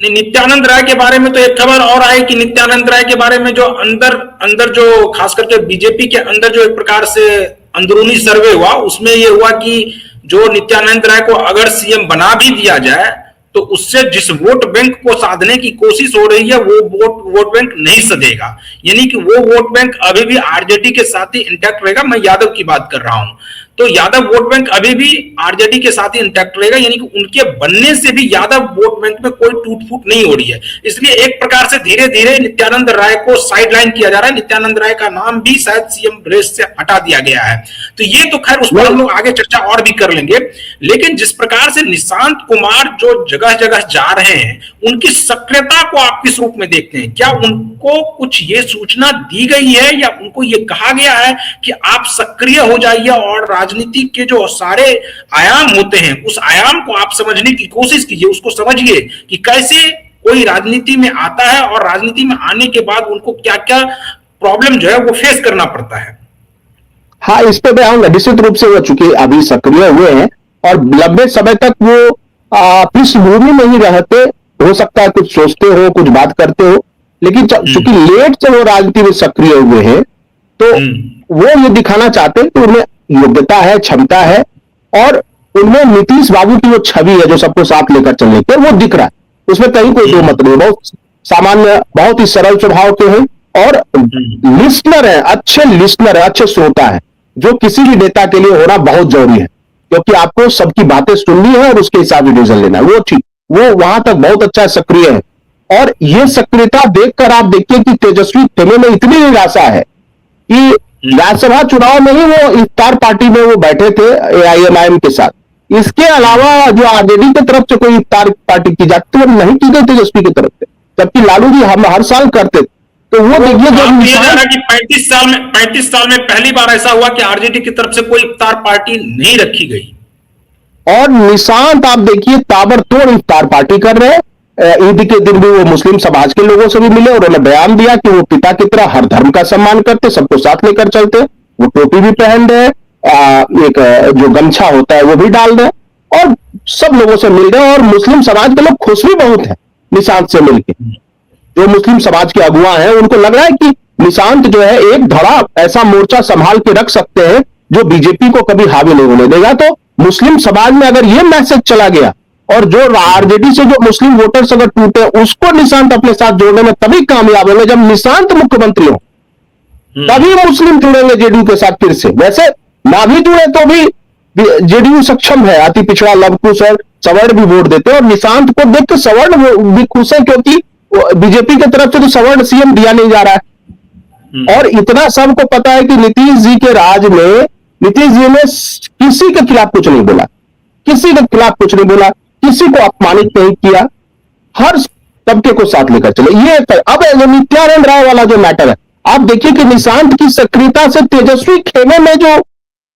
नित्यानंद राय के बारे में तो एक खबर और आई कि नित्यानंद राय के बारे में जो अंदर अंदर जो खास करके बीजेपी के अंदर जो एक प्रकार से अंदरूनी सर्वे हुआ, उसमें ये हुआ कि जो नित्यानंद राय को अगर सीएम बना भी दिया जाए तो उससे जिस वोट बैंक को साधने की कोशिश हो रही है वो वोट बैंक नहीं सधेगा, यानी कि वो वोट बैंक अभी भी आरजेडी के साथ ही इंटैक्ट रहेगा। मैं यादव की बात कर रहा हूं, तो यादव वोट बैंक अभी भी आरजेडी के साथ ही इंटैक्ट रहेगा, यानी कि उनके बनने से भी यादव वोट बैंक में कोई टूट फूट नहीं हो रही है। इसलिए एक प्रकार से धीरे धीरे नित्यानंद राय को साइडलाइन किया जा रहा है, नित्यानंद राय का नाम भी शायद सीएम रेस से हटा दिया गया है। तो ये तो खैर उस पर हम लोग आगे चर्चा और भी कर लेंगे, लेकिन जिस प्रकार से निशांत कुमार जो जगह जगह जा रहे हैं, उनकी सक्रियता को आप किस रूप में देखते हैं? क्या उनको कुछ ये सूचना दी गई है या उनको ये कहा गया है कि आप सक्रिय हो जाइए और राजनीति के जो सारे आयाम होते हैं उस आयाम को आप समझने की कोशिश कीजिए, उसको समझिए कि कैसे कोई राजनीति में आता है और राजनीति में आने के बाद उनको क्या क्या प्रॉब्लम जो है वो फेस करना पड़ता है। हाँ, इस पे मैं आऊंगा निश्चित रूप से। वो चूंकि अभी सक्रिय हुए हैं और लंबे समय तक वो पृष्ठभूमि में ही रहते, हो सकता है कुछ सोचते हो, कुछ बात करते हो, लेकिन चूंकि लेट से वो राजनीति में सक्रिय हुए हैं तो वो ये दिखाना चाहते हैं कि उनमें योग्यता है, क्षमता है और उनमें नीतीश बाबू की वो छवि है जो सबको साथ लेकर चलने की, वो दिख रहा है, उसमें कहीं कोई दो मत नहीं। बहुत सामान्य, बहुत ही सरल स्वभाव के हैं और लिस्नर है, अच्छे लिस्नर है, अच्छे श्रोता है, जो किसी भी नेता के लिए होना बहुत जरूरी है, क्योंकि आपको सबकी बातें सुननी है और उसके हिसाब से डिसीजन लेना है। वो ठीक, वो वहां तक बहुत अच्छा सक्रिय है और ये सक्रियता देखकर आप देखिए कि तेजस्वी टेमे में इतनी निराशा है कि राज्यसभा चुनाव में ही वो इफ्तार पार्टी में वो बैठे थे एआईएमआईएम के साथ, इसके अलावा जो आरजेडी की तरफ से कोई इफ्तार पार्टी की जाती वो नहीं की गई तेजस्वी की तरफ से, जबकि लालू जी हम हर साल करते थे। तो वो देखिए जब 35 साल में पहली बार ऐसा हुआ कि आरजेडी की तरफ से कोई इफ्तार पार्टी नहीं रखी गई और निशांत आप देखिए ताबड़तोड़ इफ्तार पार्टी कर रहे हैं। ईद के दिन भी वो मुस्लिम समाज के लोगों से भी मिले और उन्होंने बयान दिया कि वो पिता की तरह हर धर्म का सम्मान करते, सबको साथ लेकर चलते, वो टोपी भी पहन रहे, एक जो गमछा होता है वो भी डाल रहे और सब लोगों से मिल रहे हैं और मुस्लिम समाज के लोग खुश भी बहुत है निशांत से मिलकर। जो मुस्लिम समाज के अगुवा हैं उनको लग रहा है कि निशांत जो है एक धड़ा ऐसा मोर्चा संभाल के रख सकते हैं जो बीजेपी को कभी हावी नहीं होने देगा। तो मुस्लिम समाज में अगर यह मैसेज चला गया और जो आरजेडी से जो मुस्लिम वोटर्स अगर टूटे उसको निशांत अपने साथ जोड़ने में तभी कामयाब होंगे जब निशांत मुख्यमंत्री हो, तभी मुस्लिम जुड़ेंगे जेडीयू के साथ फिर से। वैसे ना भी जुड़े तो भी जेडीयू सक्षम है, अति पिछड़ा लवकुश और सवर्ण भी वोट देते हैं और निशांत को देख के सवर्ण भी खुश है क्योंकि बीजेपी की तरफ से तो सवर्ण सीएम दिया नहीं जा रहा है। और इतना सबको पता है कि नीतीश जी के राज में नीतीश जी ने किसी के खिलाफ कुछ नहीं बोला, किसी के खिलाफ कुछ नहीं बोला, किसी को अपमानित नहीं किया, हर तबके को साथ लेकर चले। ये अब नित्यानंद राय वाला जो मैटर है, आप देखिए कि निशांत की सक्रियता से तेजस्वी खेमे में जो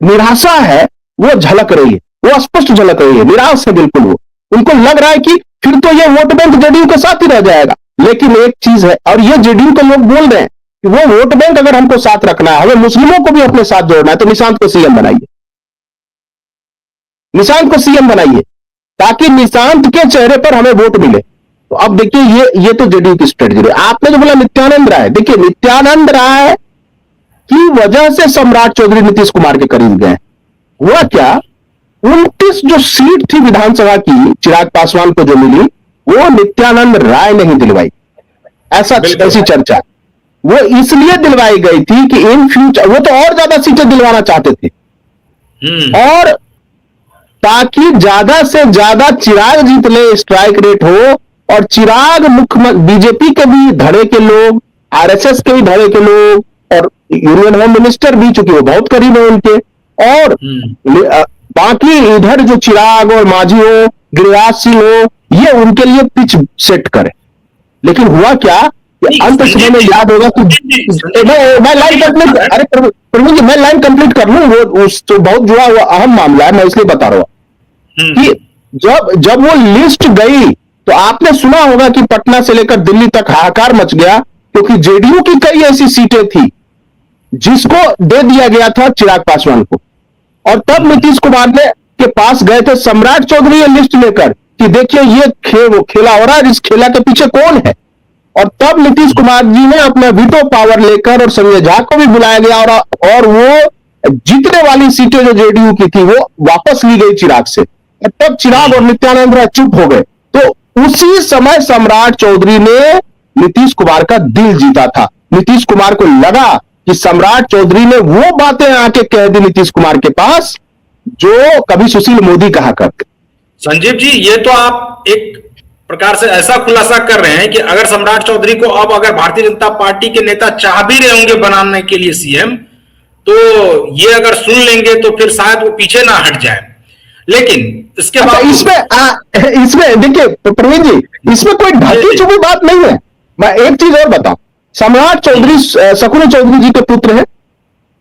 निराशा है वो झलक रही है, वो स्पष्ट झलक रही है, निराश है बिल्कुल। वो उनको लग रहा है कि फिर तो ये वोट बैंक जेडीयू के साथ ही रह जाएगा। लेकिन एक चीज है, और ये जेडीयू के लोग बोल रहे हैं कि वो वोट बैंक अगर हमको साथ रखना है, हमें मुस्लिमों को भी अपने साथ जोड़ना है, तो निशांत को सीएम बनाइए, निशांत को सीएम बनाइए ताकि निशांत के चेहरे पर हमें वोट मिले। तो अब देखिए ये तो जेडीयू की स्ट्रेटजी है। आपने जो बोला नित्यानंद राय, देखिए नित्यानंद राय की वजह से सम्राट चौधरी नीतीश कुमार के करीब गए। हुआ क्या, 29 जो सीट थी विधानसभा की चिराग पासवान को जो मिली वो नित्यानंद राय नहीं दिलवाई, ऐसी चर्चा। वो इसलिए दिलवाई गई थी कि इन फ्यूचर वो तो और ज्यादा सीटें दिलवाना चाहते थे और ताकि ज्यादा से ज्यादा चिराग जीत ले, स्ट्राइक रेट हो और चिराग मुख्य बीजेपी के भी धड़े के लोग, आरएसएस के भी धड़े के लोग और यूनियन होम मिनिस्टर भी, चूंकि वो बहुत करीब है उनके, और बाकी इधर जो चिराग और मांझी हो, गिरिराज सिंह हो, ये उनके लिए पिच सेट करे। लेकिन हुआ क्या, अंत समय में याद होगा कि मैं लाइन कंप्लीट, अरे प्रवीण जी मैं लाइन कंप्लीट कर लूं, वो उस तो बहुत जुड़ा हुआ अहम मामला है, मैं इसलिए बता रहा हूं कि जब वो लिस्ट गई तो आपने सुना होगा कि पटना से लेकर दिल्ली तक हाहाकार मच गया, क्योंकि जेडीयू की कई ऐसी सीटें थी जिसको दे दिया गया था चिराग पासवान को, और तब नीतीश कुमार ने के पास गए थे सम्राट चौधरी ये लिस्ट लेकर कि देखिए ये खेला हो रहा है, इस खेला के पीछे कौन है। और तब नीतीश कुमार जी ने अपना वीटो पावर लेकर और संजय झा को भी बुलाया गया और वो जीतने वाली सीटें जो जेडीयू की थी वो वापस ली गई चिराग से, और तब चिराग और नित्यानंद राय चुप हो गए। तो उसी समय सम्राट चौधरी ने नीतीश कुमार का दिल जीता था। नीतीश कुमार को लगा कि सम्राट चौधरी ने वो बातें आके कह दी नीतीश कुमार के पास जो कभी सुशील मोदी कहा करते। संजीव जी, ये तो आप एक प्रकार से ऐसा खुलासा कर रहे हैं कि अगर सम्राट चौधरी को अब अगर भारतीय जनता पार्टी के नेता चाह भी रहे होंगे बनाने के लिए सीएम, तो ये अगर सुन लेंगे तो फिर शायद वो पीछे ना हट जाए। लेकिन इसके बाद इसमें देखिए प्रवीण जी, इसमें कोई ढकी छुपी बात नहीं है। मैं एक चीज और बताऊं, सम्राट चौधरी शकुनी चौधरी जी के पुत्र हैं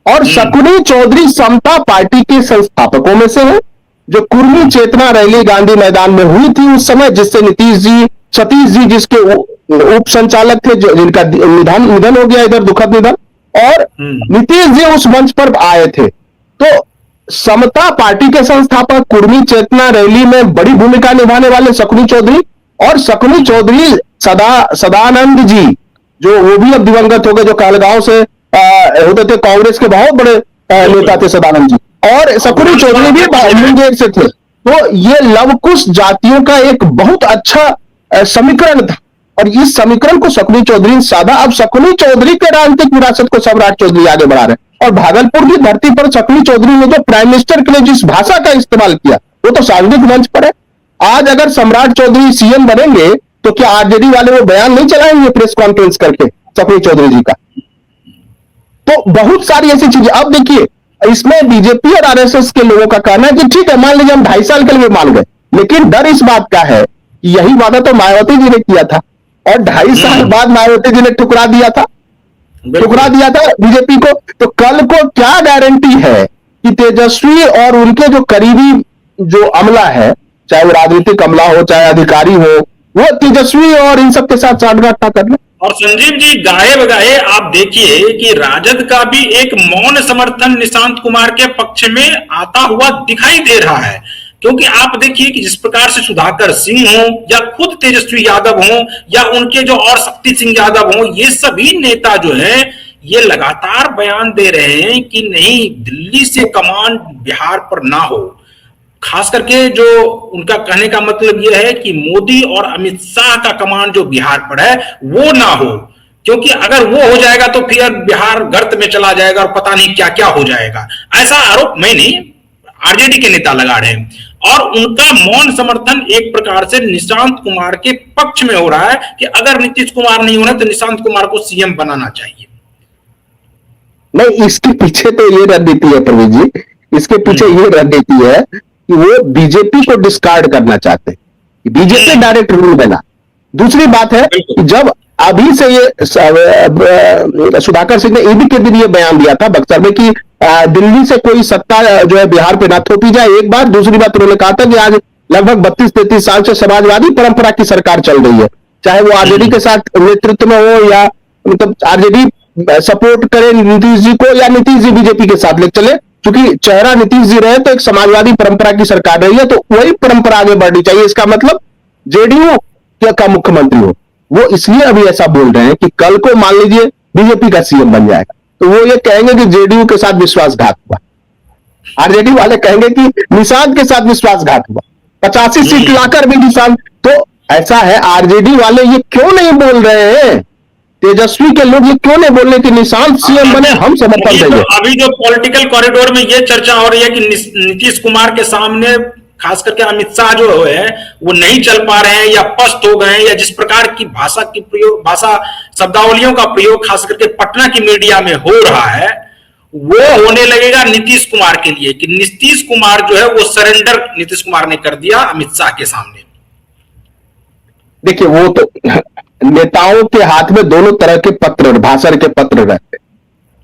और शकुनी चौधरी समता पार्टी के संस्थापकों में से हैं, जो कुर्मी चेतना रैली गांधी मैदान में हुई थी उस समय, जिससे सतीश जी जिसके उप संचालक थे, जिनका निधन हो गया इधर, दुखद निधन, और नीतीश जी उस मंच पर आए थे। तो समता पार्टी के संस्थापक, कुर्मी चेतना रैली में बड़ी भूमिका निभाने वाले शकुनी चौधरी, और शकुनी चौधरी सदानंद जी जो वो भी अब दिवंगत हो गए, जो कहलगांव से होते थे, कांग्रेस के बहुत बड़े नेता थे सदानंद जी, और शकुनी चौधरी भी मुंगेर से थे। तो ये लवकुश जातियों का एक बहुत अच्छा समीकरण था, और इस समीकरण को शकुनी चौधरी ने साधा। अब शकुनी चौधरी के राजनीतिक विरासत को सम्राट चौधरी आगे बढ़ा रहे हैं, और भागलपुर की धरती पर शकुनी चौधरी ने जो प्राइम मिनिस्टर के लिए जिस भाषा का इस्तेमाल किया वो तो सार्वजनिक मंच पर है। आज अगर सम्राट चौधरी सीएम बनेंगे तो क्या आरजेडी वाले वो बयान नहीं चलाएंगे प्रेस कॉन्फ्रेंस करके शकुनी चौधरी जी का? तो बहुत सारी ऐसी चीजें। अब देखिए, इसमें बीजेपी और आरएसएस के लोगों का कहना है कि ठीक है, मान लीजिए हम 2.5 साल के लिए मान गए, लेकिन डर इस बात का है कि यही वादा तो मायावती जी ने किया था, और 2.5 साल बाद मायावती जी ने ठुकरा दिया था बीजेपी को। तो कल को क्या गारंटी है कि तेजस्वी और उनके जो करीबी जो अमला है, चाहे वो राजनीतिक अमला हो चाहे अधिकारी हो, वो तेजस्वी और इन सब के साथ साठगांठ ना कर ले। और संजीव जी, गाहे बगाहे आप देखिए कि राजद का भी एक मौन समर्थन निशांत कुमार के पक्ष में आता हुआ दिखाई दे रहा है, क्योंकि आप देखिए कि जिस प्रकार से सुधाकर सिंह हो या खुद तेजस्वी यादव हो या उनके जो और शक्ति सिंह यादव हो, ये सभी नेता जो है ये लगातार बयान दे रहे हैं कि नहीं, दिल्ली से कमान बिहार पर ना हो। खास करके जो उनका कहने का मतलब यह है कि मोदी और अमित शाह का कमान जो बिहार पर है वो ना हो, क्योंकि अगर वो हो जाएगा तो फिर बिहार गर्त में चला जाएगा और पता नहीं क्या क्या हो जाएगा। ऐसा आरोप मैं नहीं, आरजेडी के नेता लगा रहे हैं, और उनका मौन समर्थन एक प्रकार से निशांत कुमार के पक्ष में हो रहा है कि अगर नीतीश कुमार नहीं होना तो निशांत कुमार को सीएम बनाना चाहिए। नहीं, इसके पीछे तो ये रणनीति है प्रवीण जी, इसके पीछे ये रणनीति है कि वो बीजेपी को डिस्कार्ड करना चाहते हैं, बीजेपी डायरेक्ट रूल बना। दूसरी बात है कि जब अभी से ये सुधाकर सिंह ने ईडी के दिन ये बयान दिया था बक्सर में कि दिल्ली से कोई सत्ता जो है बिहार पे ना थोपी जाए, एक बात। दूसरी बात उन्होंने कहा था कि आज लगभग 32-33 साल से समाजवादी परंपरा की सरकार चल रही है, चाहे वो आरजेडी के साथ नेतृत्व में हो या मतलब आरजेडी सपोर्ट करे नीतीश जी को या नीतीश जी बीजेपी के साथ ले चले, क्योंकि चेहरा नीतीश जी रहे तो एक समाजवादी परंपरा की सरकार रही है, तो वही परंपरा आगे बढ़नी चाहिए। इसका मतलब जेडीयू का मुख्यमंत्री हो। वो इसलिए अभी ऐसा बोल रहे हैं कि कल को मान लीजिए बीजेपी का सीएम बन जाएगा तो वो ये कहेंगे कि जेडीयू के साथ विश्वासघात हुआ, आरजेडी वाले कहेंगे कि निशांत के साथ विश्वासघात हुआ, 85 सीट लाकर भी निशांत। तो ऐसा है, आरजेडी वाले ये क्यों नहीं बोल रहे हैं, तेजस्वी के लोग ये क्यों नहीं बोल रहे कि निशांत सीएम बने, हम समर्थन देंगे। अभी जो पॉलिटिकल कॉरिडोर में ये चर्चा हो रही है कि नीतीश कुमार के सामने खास करके अमित शाह जो है वो नहीं चल पा रहे हैं या पस्त हो गए हैं, या जिस प्रकार की भाषा शब्दावलियों का प्रयोग खास करके पटना की मीडिया में हो रहा है, वो होने लगेगा नीतीश कुमार के लिए कि नीतीश कुमार जो है वो सरेंडर नीतीश कुमार ने कर दिया अमित शाह के सामने। देखिए, वो तो नेताओं के हाथ में दोनों तरह के पत्र, भाषण के पत्र रहते,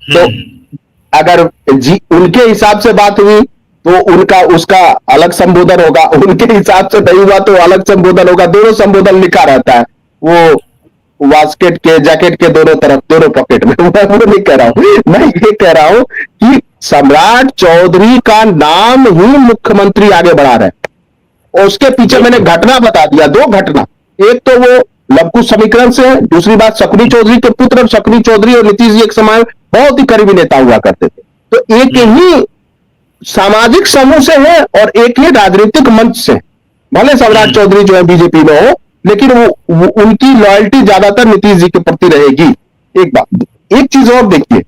तो अगर उनके हिसाब से बात हुई तो उनका उसका अलग संबोधन होगा, उनके हिसाब से नहीं हुआ तो अलग संबोधन होगा। दोनों संबोधन लिखा रहता है वो वास्केट के जैकेट के दोनों तरफ, दोनों पॉकेट में। मैं वो नहीं कह रहा हूं, मैं ये कह रहा हूं कि सम्राट चौधरी का नाम ही मुख्यमंत्री आगे बढ़ा रहे हैं, और उसके पीछे मैंने घटना बता दिया, 2 घटना। एक तो वो लवकुश समीकरण से है, दूसरी बात शकुनी चौधरी के पुत्र, और शकुनी चौधरी और नीतीश जी एक समय बहुत ही करीबी नेता हुआ करते थे। तो एक ही सामाजिक समूह से है और एक ही राजनीतिक मंच से। भले सम्राट चौधरी जो है बीजेपी में हो, लेकिन वो उनकी लॉयल्टी ज्यादातर नीतीश जी के प्रति रहेगी। एक बात, एक चीज और देखिए,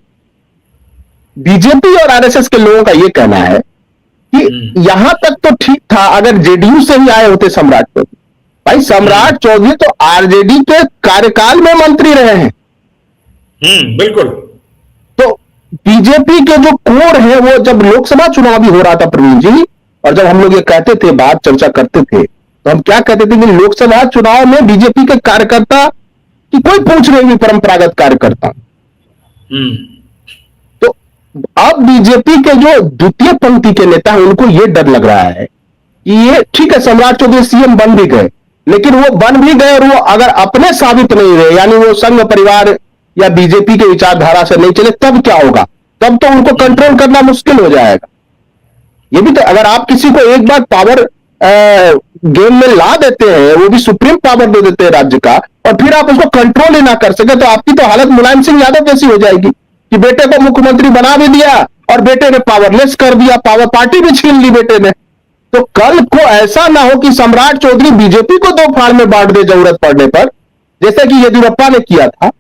बीजेपी और आरएसएस के लोगों का यह कहना है कि यहां तक तो ठीक था अगर जेडीयू से ही आए होते सम्राट चौधरी। भाई सम्राट चौधरी तो आरजेडी के कार्यकाल में मंत्री रहे हैं। बिल्कुल। तो बीजेपी के जो कोर है, वो जब लोकसभा चुनाव भी हो रहा था प्रवीण जी, और जब हम लोग ये कहते थे, बात चर्चा करते थे, तो हम क्या कहते थे कि लोकसभा चुनाव में बीजेपी के कार्यकर्ता की कोई पूछ नहीं हुई, परंपरागत कार्यकर्ता। तो अब बीजेपी के जो द्वितीय पंक्ति के नेता हैं, उनको यह डर लग रहा है कि ये ठीक है, सम्राट चौधरी सीएम बन भी गए, लेकिन वो बन भी गए और वो अगर अपने साबित नहीं रहे, यानी वो संघ परिवार या बीजेपी के विचारधारा से नहीं चले, तब क्या होगा? तब तो उनको कंट्रोल करना मुश्किल हो जाएगा। ये भी तो, अगर आप किसी को एक बार पावर गेम में ला देते हैं, वो भी सुप्रीम पावर दे देते हैं राज्य का, और फिर आप उसको कंट्रोल ही ना कर सके, तो आपकी तो हालत मुलायम सिंह यादव जैसी हो जाएगी कि बेटे को मुख्यमंत्री बना भी दिया और बेटे ने पावरलेस कर दिया, पावर पार्टी भी छीन ली बेटे ने। तो कल को ऐसा ना हो कि सम्राट चौधरी बीजेपी को 2 फाड़ में बांट दे जरूरत पड़ने पर, जैसे कि येदियुरप्पा ने किया था।